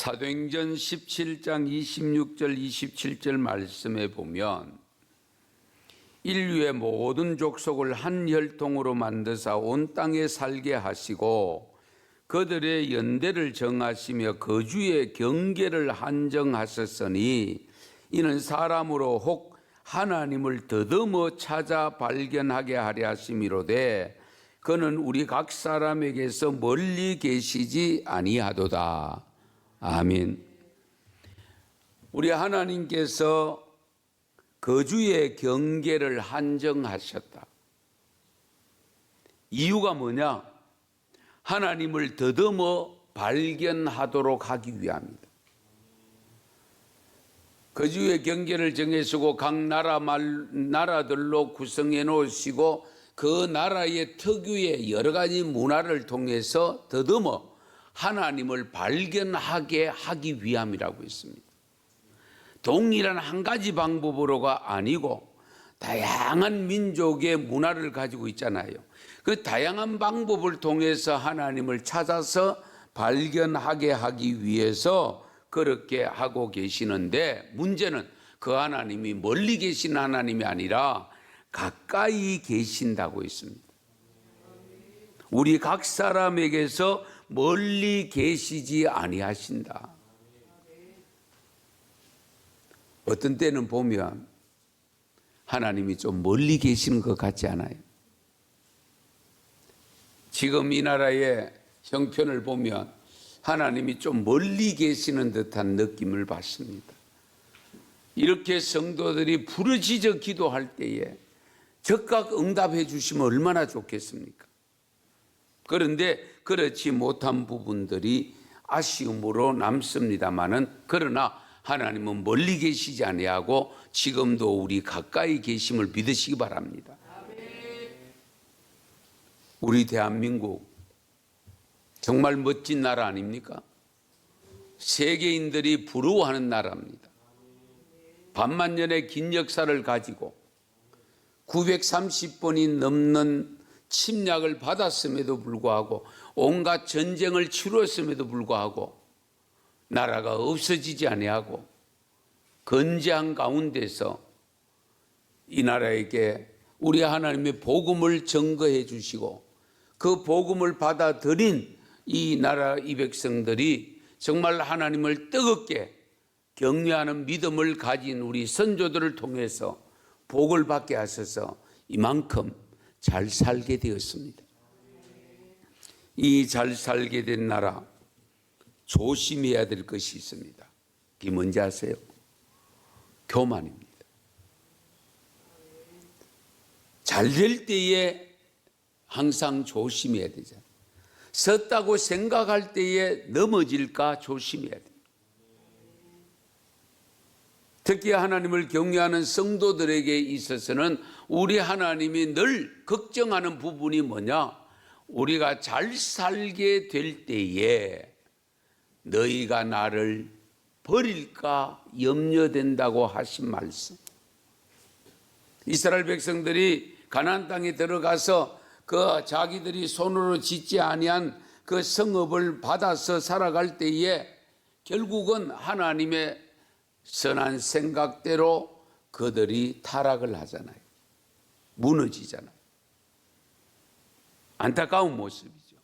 사도행전 17장 26절 27절 말씀에 보면 인류의 모든 족속을 한 혈통으로 만드사 온 땅에 살게 하시고 그들의 연대를 정하시며 거주의 경계를 한정하셨으니 이는 사람으로 혹 하나님을 더듬어 찾아 발견하게 하려 하심이로되 그는 우리 각 사람에게서 멀리 계시지 아니하도다. 아멘. 우리 하나님께서 거주의 경계를 한정하셨다. 이유가 뭐냐? 하나님을 더듬어 발견하도록 하기 위함이다. 거주의 경계를 정해주고 각 나라들로 구성해 놓으시고 그 나라의 특유의 여러 가지 문화를 통해서 더듬어 하나님을 발견하게 하기 위함이라고 했습니다. 동일한 한 가지 방법으로가 아니고 다양한 민족의 문화를 가지고 있잖아요. 그 다양한 방법을 통해서 하나님을 찾아서 발견하게 하기 위해서 그렇게 하고 계시는데, 문제는 그 하나님이 멀리 계신 하나님이 아니라 가까이 계신다고 했습니다. 우리 각 사람에게서 멀리 계시지 아니하신다. 어떤 때는 보면 하나님이 좀 멀리 계시는 것 같지 않아요? 지금 이 나라의 형편을 보면 하나님이 좀 멀리 계시는 듯한 느낌을 받습니다. 이렇게 성도들이 부르짖어 기도할 때에 즉각 응답해 주시면 얼마나 좋겠습니까? 그런데 그렇지 못한 부분들이 아쉬움으로 남습니다마는, 그러나 하나님은 멀리 계시지 아니하고 지금도 우리 가까이 계심을 믿으시기 바랍니다. 우리 대한민국 정말 멋진 나라 아닙니까? 세계인들이 부러워하는 나라입니다. 반만년의 긴 역사를 가지고 930번이 넘는 침략을 받았음에도 불구하고 온갖 전쟁을 치루었음에도 불구하고 나라가 없어지지 아니하고 건재한 가운데서 이 나라에게 우리 하나님의 복음을 증거해 주시고 그 복음을 받아들인 이 나라 이 백성들이 정말 하나님을 뜨겁게 경외하는 믿음을 가진 우리 선조들을 통해서 복을 받게 하셔서 이만큼 잘 살게 되었습니다. 이 잘 살게 된 나라 조심해야 될 것이 있습니다. 그게 뭔지 아세요? 교만입니다. 잘 될 때에 항상 조심해야 되잖아요. 섰다고 생각할 때에 넘어질까 조심해야 돼요. 특히 하나님을 경외하는 성도들에게 있어서는 우리 하나님이 늘 걱정하는 부분이 뭐냐? 우리가 잘 살게 될 때에 너희가 나를 버릴까 염려된다고 하신 말씀. 이스라엘 백성들이 가나안 땅에 들어가서 그 자기들이 손으로 짓지 아니한 그 성읍을 받아서 살아갈 때에 결국은 하나님의 선한 생각대로 그들이 타락을 하잖아요. 무너지잖아요. 안타까운 모습이죠.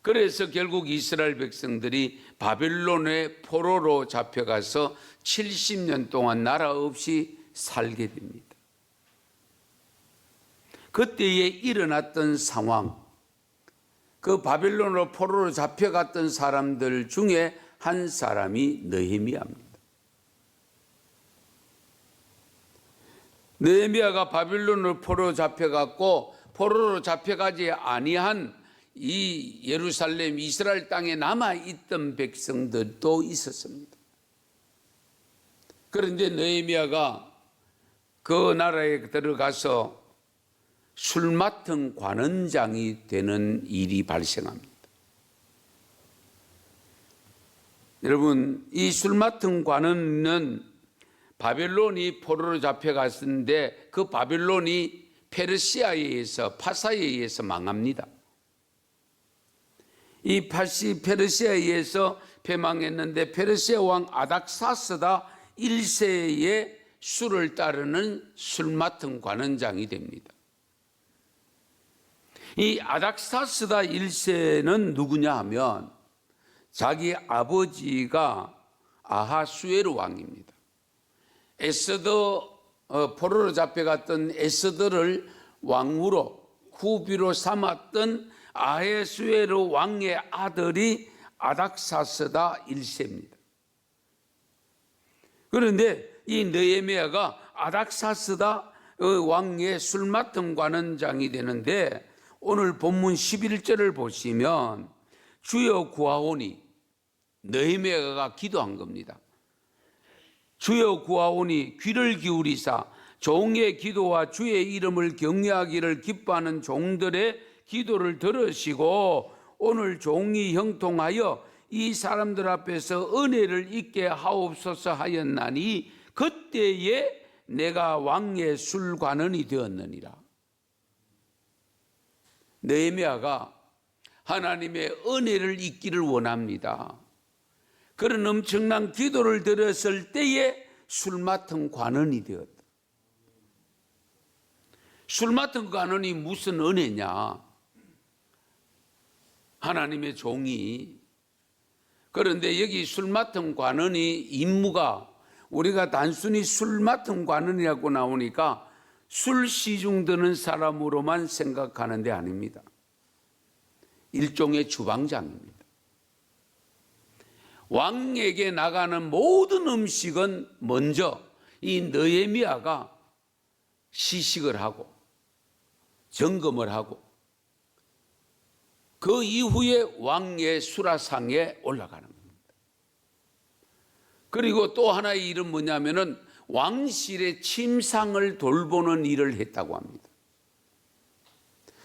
그래서 결국 이스라엘 백성들이 바벨론의 포로로 잡혀가서 70년 동안 나라 없이 살게 됩니다. 그때에 일어났던 상황, 그 바벨론으로 포로로 잡혀갔던 사람들 중에 한 사람이 느헤미야입니다. 느헤미야가 바빌론으로 포로로 잡혀갔고 포로로 잡혀가지 아니한 이 예루살렘 이스라엘 땅에 남아있던 백성들도 있었습니다. 그런데 느헤미야가 그 나라에 들어가서 술 맡은 관원장이 되는 일이 발생합니다. 여러분, 이 술 맡은 관원은 바벨론이 포로로 잡혀갔는데 그 바벨론이 페르시아에 의해서 파사에 의해서 망합니다. 이 페르시아에 의해서 패망했는데 페르시아 왕 아닥사스다 1세의 수를 따르는 술 맡은 관원장이 됩니다. 이 아닥사스다 1세는 누구냐 하면 자기 아버지가 아하수에르 왕입니다. 에스더 포로로 잡혀갔던 에스더를 왕후로 후비로 삼았던 아하수에르 왕의 아들이 아닥사스다 1세입니다. 그런데 이 느헤미야가 아닥사스다 왕의 술 맡은 관원장이 되는데 오늘 본문 11절을 보시면 주여 구하오니, 느헤미야가 기도한 겁니다. 주여 구하오니 귀를 기울이사 종의 기도와 주의 이름을 경외하기를 기뻐하는 종들의 기도를 들으시고 오늘 종이 형통하여 이 사람들 앞에서 은혜를 잊게 하옵소서 하였나니 그때에 내가 왕의 술관원이 되었느니라. 느헤미야가 하나님의 은혜를 잊기를 원합니다. 그런 엄청난 기도를 들었을 때에 술 맡은 관원이 되었다. 술 맡은 관원이 무슨 은혜냐? 하나님의 종이. 그런데 여기 술 맡은 관원이 임무가 우리가 단순히 술 맡은 관원이라고 나오니까 술 시중 드는 사람으로만 생각하는 데 아닙니다. 일종의 주방장입니다. 왕에게 나가는 모든 음식은 먼저 이 느헤미야가 시식을 하고 점검을 하고 그 이후에 왕의 수라상에 올라가는 겁니다. 그리고 또 하나의 일은 뭐냐면은 왕실의 침상을 돌보는 일을 했다고 합니다.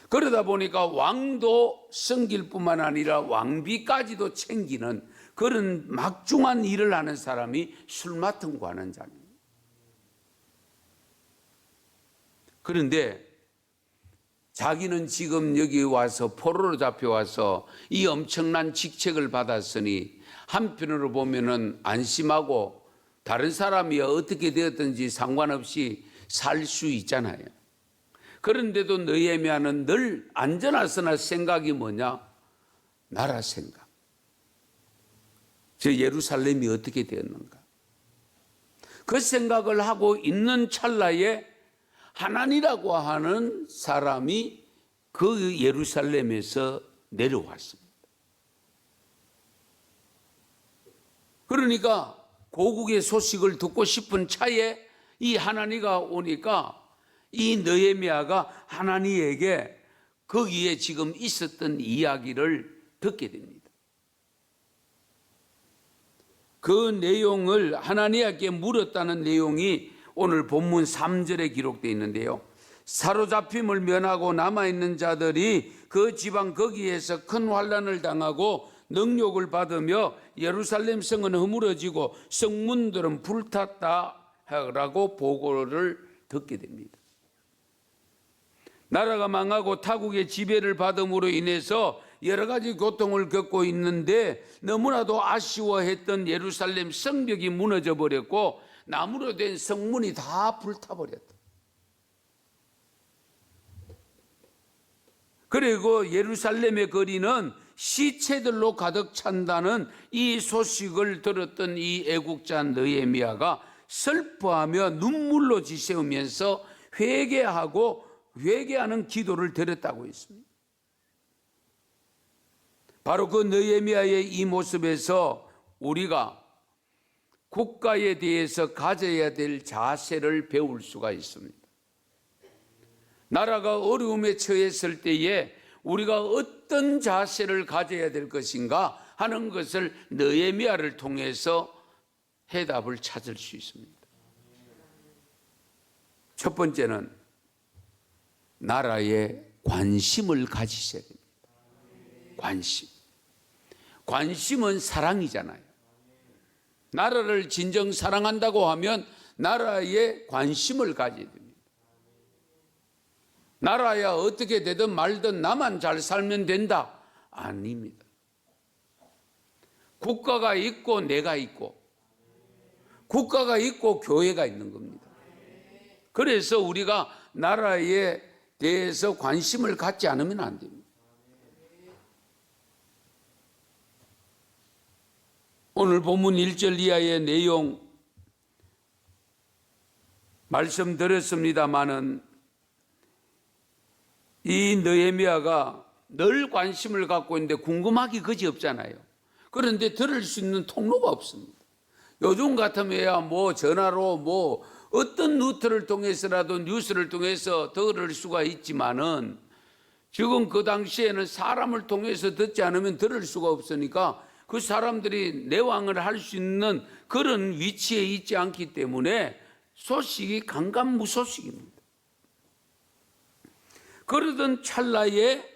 그러다 보니까 왕도 섬길 뿐만 아니라 왕비까지도 챙기는 그런 막중한 일을 하는 사람이 술 맡은 관원장입니다. 그런데 자기는 지금 여기 와서 포로로 잡혀와서 이 엄청난 직책을 받았으니 한편으로 보면은 안심하고 다른 사람이 어떻게 되었든지 상관없이 살 수 있잖아요. 그런데도 느헤미야는 늘 안전하서나 생각이 뭐냐? 나라 생각. 저 예루살렘이 어떻게 되었는가? 그 생각을 하고 있는 찰나에 하나니라고 하는 사람이 그 예루살렘에서 내려왔습니다. 그러니까 고국의 소식을 듣고 싶은 차에 이 하나니가 오니까 이 느헤미야가 하나니에게 거기에 지금 있었던 이야기를 듣게 됩니다. 그 내용을 하나니에게 물었다는 내용이 오늘 본문 3절에 기록되어 있는데요. 사로잡힘을 면하고 남아있는 자들이 그 지방 거기에서 큰 환난을 당하고 능욕을 받으며 예루살렘 성은 허물어지고 성문들은 불탔다라고 보고를 듣게 됩니다. 나라가 망하고 타국의 지배를 받음으로 인해서 여러 가지 고통을 겪고 있는데 너무나도 아쉬워했던 예루살렘 성벽이 무너져 버렸고 나무로 된 성문이 다 불타버렸다. 그리고 예루살렘의 거리는 시체들로 가득 찬다는 이 소식을 들었던 이 애국자 느헤미야가 슬퍼하며 눈물로 지새우면서 회개하는 기도를 드렸다고 했습니다. 바로 그 느헤미야의 이 모습에서 우리가 국가에 대해서 가져야 될 자세를 배울 수가 있습니다. 나라가 어려움에 처했을 때에 우리가 어떤 자세를 가져야 될 것인가 하는 것을 느헤미야를 통해서 해답을 찾을 수 있습니다. 첫 번째는 나라에 관심을 가지셔야 됩니다. 관심은 사랑이잖아요. 나라를 진정 사랑한다고 하면 나라에 관심을 가져야 됩니다. 나라야 어떻게 되든 말든 나만 잘 살면 된다? 아닙니다. 국가가 있고 내가 있고 국가가 있고 교회가 있는 겁니다. 그래서 우리가 나라에 대해서 관심을 갖지 않으면 안 됩니다. 오늘 본문 1절 이하의 내용 말씀드렸습니다마는 이 느헤미야가 늘 관심을 갖고 있는데 궁금하기 그지 없잖아요. 그런데 들을 수 있는 통로가 없습니다. 요즘 같으면 뭐 전화로 뭐 어떤 루트를 통해서라도 뉴스를 통해서 들을 수가 있지만은 지금 그 당시에는 사람을 통해서 듣지 않으면 들을 수가 없으니까 그 사람들이 내왕을 할 수 있는 그런 위치에 있지 않기 때문에 소식이 강간무소식입니다. 그러던 찰나에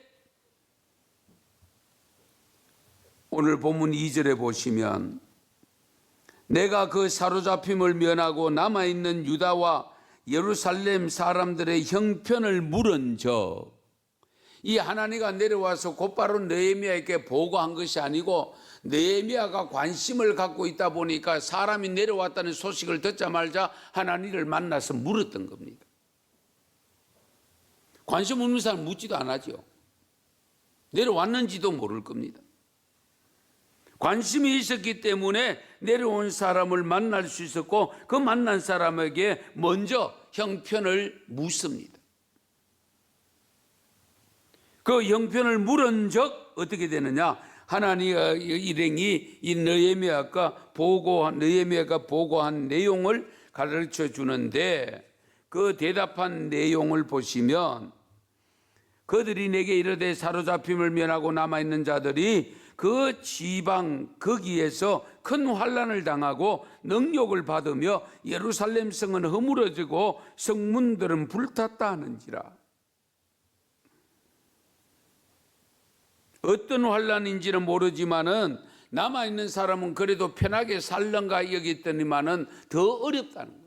오늘 본문 2절에 보시면 내가 그 사로잡힘을 면하고 남아있는 유다와 예루살렘 사람들의 형편을 물은즉, 이 하나니가 내려와서 곧바로 느헤미야에게 보고한 것이 아니고 느헤미야가 관심을 갖고 있다 보니까 사람이 내려왔다는 소식을 듣자마자 하나님을 만나서 물었던 겁니다. 관심 없는 사람 묻지도 않았죠. 내려왔는지도 모를 겁니다. 관심이 있었기 때문에 내려온 사람을 만날 수 있었고 그 만난 사람에게 먼저 형편을 묻습니다. 그 형편을 물은 적 어떻게 되느냐? 하나님의 일행이 이 느헤미야가 보고한 내용을 가르쳐 주는데 그 대답한 내용을 보시면 그들이 내게 이르되 사로잡힘을 면하고 남아있는 자들이 그 지방 거기에서 큰 환난을 당하고 능욕을 받으며 예루살렘 성은 허물어지고 성문들은 불탔다 하는지라. 어떤 환난인지는 모르지만은 남아있는 사람은 그래도 편하게 살런가 여겼더니만은 더 어렵다는 거예요.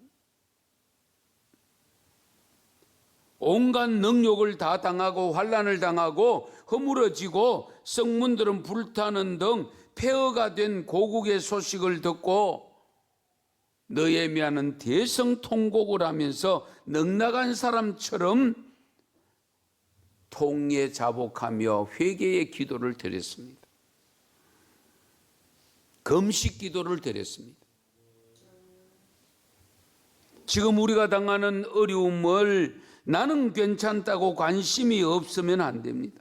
온갖 능욕을 다 당하고 환난을 당하고 허물어지고 성문들은 불타는 등 폐허가 된 고국의 소식을 듣고 느헤미야는 대성통곡을 하면서 넉나간 사람처럼 통에 자복하며 회개의 기도를 드렸습니다. 금식 기도를 드렸습니다. 지금 우리가 당하는 어려움을 나는 괜찮다고 관심이 없으면 안 됩니다.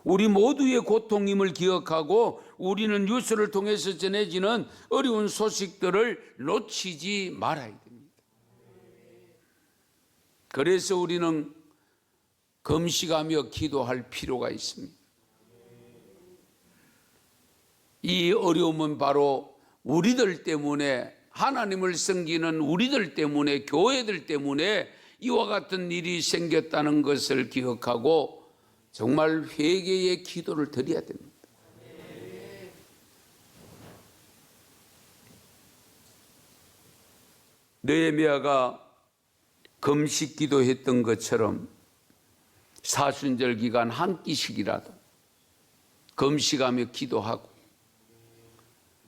우리 모두의 고통임을 기억하고 우리는 뉴스를 통해서 전해지는 어려운 소식들을 놓치지 말아야 됩니다. 그래서 우리는 금식하며 기도할 필요가 있습니다. 이 어려움은 바로 우리들 때문에, 하나님을 섬기는 우리들 때문에, 교회들 때문에 이와 같은 일이 생겼다는 것을 기억하고 정말 회개의 기도를 드려야 됩니다. 느헤미야가 금식 기도했던 것처럼 사순절 기간 한 끼씩이라도 금식하며 기도하고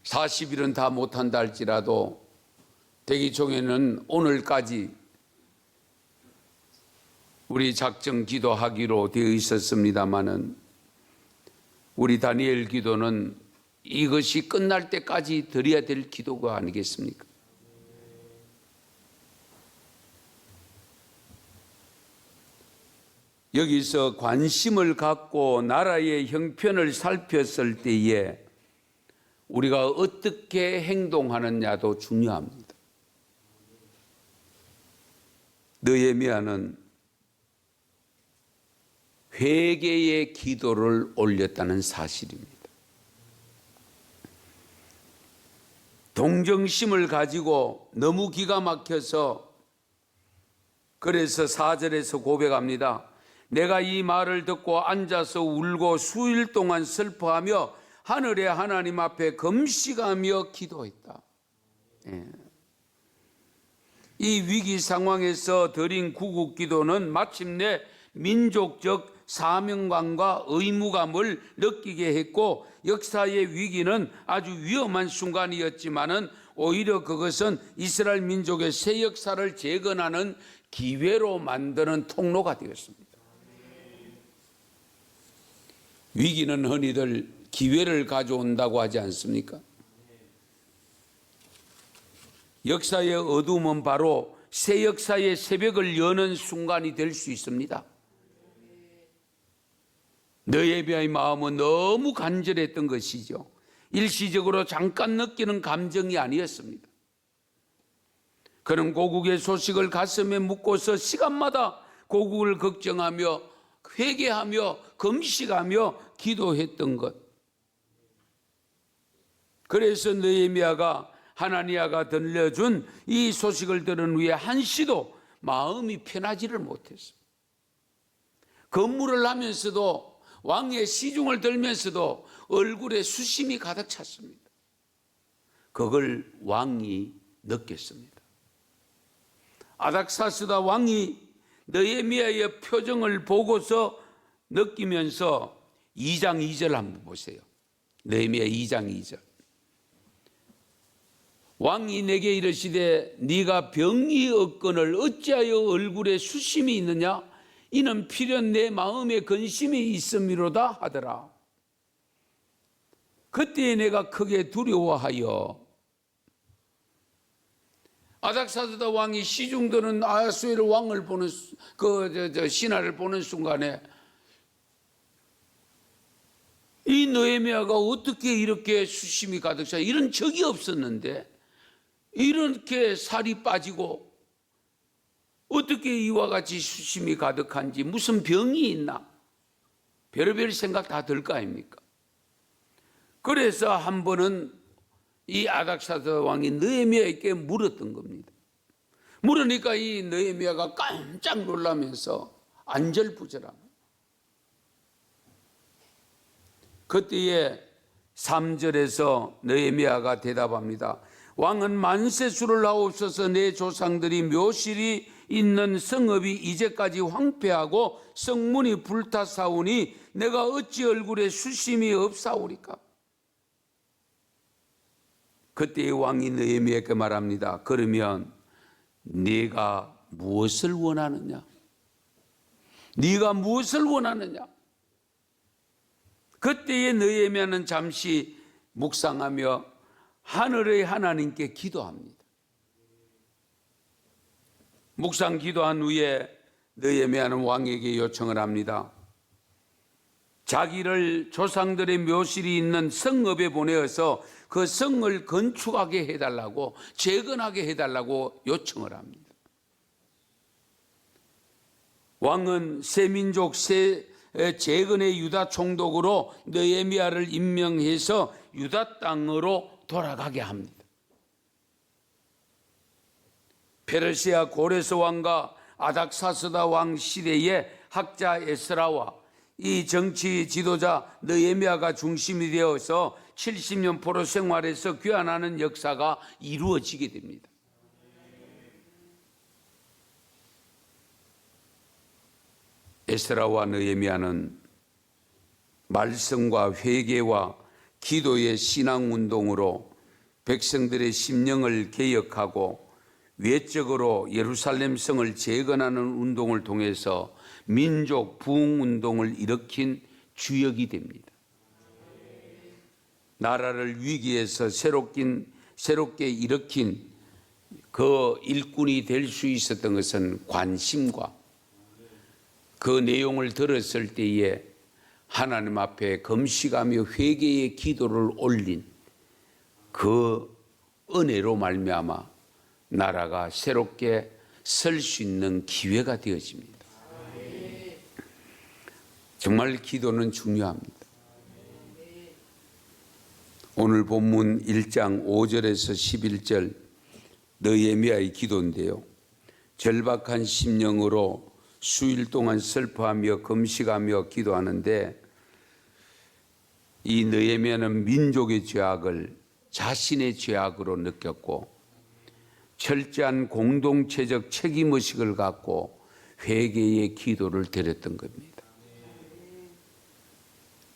40일은 다 못한다 할지라도 대기 중에는 오늘까지 우리 작정 기도하기로 되어 있었습니다마는 우리 다니엘 기도는 이것이 끝날 때까지 드려야 될 기도가 아니겠습니까? 여기서 관심을 갖고 나라의 형편을 살폈을 때에 우리가 어떻게 행동하느냐도 중요합니다. 느헤미야는 회개의 기도를 올렸다는 사실입니다. 동정심을 가지고 너무 기가 막혀서 그래서 4절에서 고백합니다. 내가 이 말을 듣고 앉아서 울고 수일 동안 슬퍼하며 하늘의 하나님 앞에 금식하며 기도했다. 이 위기 상황에서 드린 구국 기도는 마침내 민족적 사명감과 의무감을 느끼게 했고, 역사의 위기는 아주 위험한 순간이었지만은 오히려 그것은 이스라엘 민족의 새 역사를 재건하는 기회로 만드는 통로가 되었습니다. 위기는 흔히들 기회를 가져온다고 하지 않습니까? 역사의 어둠은 바로 새 역사의 새벽을 여는 순간이 될 수 있습니다. 느헤미야의 마음은 너무 간절했던 것이죠. 일시적으로 잠깐 느끼는 감정이 아니었습니다. 그는 고국의 소식을 가슴에 묻고서 시간마다 고국을 걱정하며 회개하며 금식하며 기도했던 것. 그래서 느헤미야가 하나니아가 들려준 이 소식을 들은 후에 한시도 마음이 편하지를 못했습니다. 근무를 하면서도 왕의 시중을 들면서도 얼굴에 수심이 가득 찼습니다. 그걸 왕이 느꼈습니다. 아닥사스다 왕이 느헤미야의 표정을 보고서 느끼면서 2장 2절 한번 보세요. 느헤미야 2장 2절. 왕이 내게 이르시되 네가 병이 없거늘 어찌하여 얼굴에 수심이 있느냐? 이는 필연 내 마음에 근심이 있음이로다 하더라. 그때 내가 크게 두려워하여, 아닥사스다 왕이 시중드는 아하수에르 왕을 보는 신하를 보는 순간에 이 느헤미야가 어떻게 이렇게 수심이 가득 차, 이런 적이 없었는데 이렇게 살이 빠지고 어떻게 이와 같이 수심이 가득한지, 무슨 병이 있나, 별의별 생각 다 들 거 아닙니까? 그래서 한 번은 이 아닥사스다 왕이 느헤미야에게 물었던 겁니다. 물으니까 이 느헤미야가 깜짝 놀라면서 안절부절합니다. 그때에 3절에서 느헤미야가 대답합니다. 왕은 만세수를 하옵소서. 내 조상들이 묘실이 있는 성읍이 이제까지 황폐하고 성문이 불타사오니 내가 어찌 얼굴에 수심이 없사오리까? 그때 왕이 느헤미야에게 말합니다. 그러면 네가 무엇을 원하느냐? 네가 무엇을 원하느냐? 그때에 느헤미야는 잠시 묵상하며 하늘의 하나님께 기도합니다. 묵상 기도한 후에 느헤미야는 왕에게 요청을 합니다. 자기를 조상들의 묘실이 있는 성읍에 보내어서 그 성을 건축하게 해달라고, 재건하게 해달라고 요청을 합니다. 왕은 새민족 재건의 유다 총독으로 느헤미야를 임명해서 유다 땅으로 돌아가게 합니다. 페르시아 고레스 왕과 아닥사스다 왕 시대의 학자 에스라와 이 정치 지도자 느헤미야가 중심이 되어서 70년 포로 생활에서 귀환하는 역사가 이루어지게 됩니다. 에스라와 느헤미야는 말씀과 회개와 기도의 신앙운동으로 백성들의 심령을 개혁하고 외적으로 예루살렘 성을 재건하는 운동을 통해서 민족 부흥운동을 일으킨 주역이 됩니다. 나라를 위기에서 새롭게 일으킨 그 일꾼이 될 수 있었던 것은 관심과 그 내용을 들었을 때에 하나님 앞에 금식하며 회개의 기도를 올린 그 은혜로 말미암아 나라가 새롭게 설 수 있는 기회가 되어집니다. 정말 기도는 중요합니다. 오늘 본문 1장 5절에서 11절 느헤미야의 기도인데요. 절박한 심령으로 수일 동안 슬퍼하며 금식하며 기도하는데, 이 느헤미야는 민족의 죄악을 자신의 죄악으로 느꼈고 철저한 공동체적 책임의식을 갖고 회개의 기도를 드렸던 겁니다.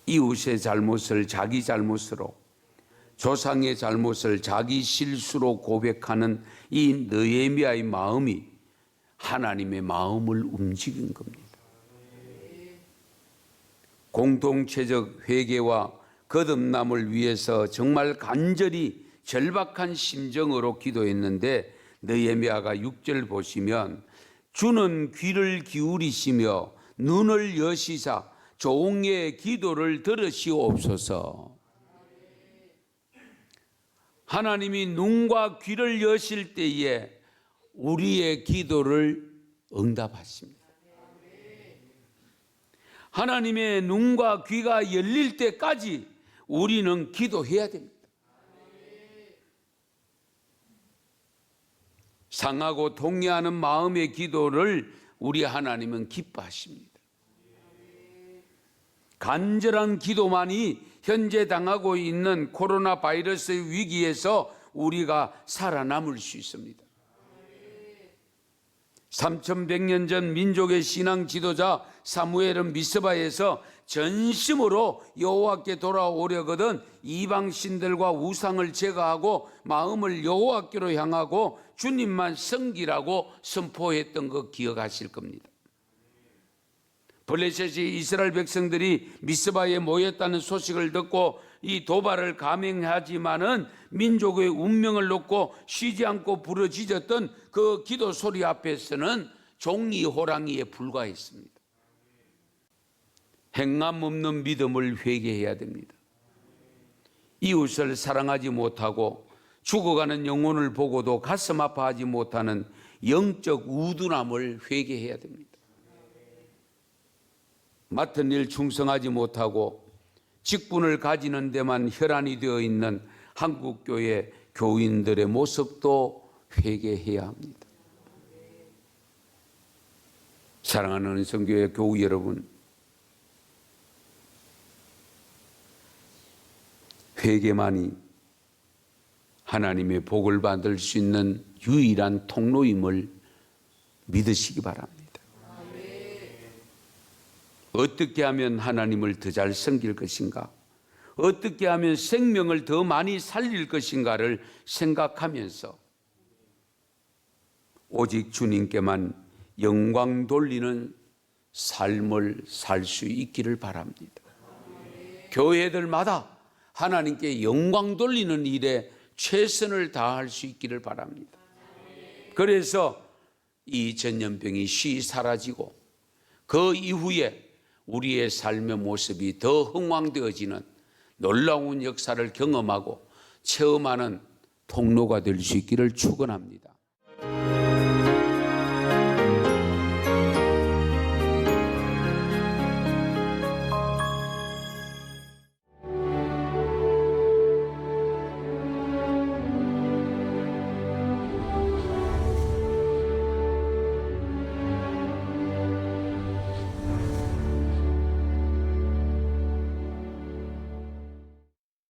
이웃의 잘못을 자기 잘못으로, 조상의 잘못을 자기 실수로 고백하는 이 느헤미야의 마음이 하나님의 마음을 움직인 겁니다. 공동체적 회개와 거듭남을 위해서 정말 간절히 절박한 심정으로 기도했는데, 느헤미야가 6절 보시면 주는 귀를 기울이시며 눈을 여시사 종의 기도를 들으시옵소서. 하나님이 눈과 귀를 여실 때에 우리의 기도를 응답하십니다. 하나님의 눈과 귀가 열릴 때까지 우리는 기도해야 됩니다. 상하고 동의하는 마음의 기도를 우리 하나님은 기뻐하십니다. 간절한 기도만이 현재 당하고 있는 코로나 바이러스의 위기에서 우리가 살아남을 수 있습니다. 3100년 전 민족의 신앙 지도자 사무엘은 미스바에서 전심으로 여호와께 돌아오려거든 이방 신들과 우상을 제거하고 마음을 여호와께로 향하고 주님만 섬기라고 선포했던 거 기억하실 겁니다. 블레셋이 이스라엘 백성들이 미스바에 모였다는 소식을 듣고 이 도발을 감행하지만은 민족의 운명을 놓고 쉬지 않고 부르짖었던 그 기도 소리 앞에서는 종이 호랑이에 불과했습니다. 행함 없는 믿음을 회개해야 됩니다. 이웃을 사랑하지 못하고 죽어가는 영혼을 보고도 가슴 아파하지 못하는 영적 우둔함을 회개해야 됩니다. 맡은 일 충성하지 못하고 직분을 가지는 데만 혈안이 되어 있는 한국교회 교인들의 모습도 회개해야 합니다. 사랑하는 은성교회 교우 여러분, 회개만이 하나님의 복을 받을 수 있는 유일한 통로임을 믿으시기 바랍니다. 어떻게 하면 하나님을 더 잘 섬길 것인가? 어떻게 하면 생명을 더 많이 살릴 것인가를 생각하면서 오직 주님께만 영광 돌리는 삶을 살 수 있기를 바랍니다. 교회들마다 하나님께 영광 돌리는 일에 최선을 다할 수 있기를 바랍니다. 그래서 이 전염병이 쉬이 사라지고 그 이후에 우리의 삶의 모습이 더 흥왕되어지는 놀라운 역사를 경험하고 체험하는 통로가 될 수 있기를 축원합니다.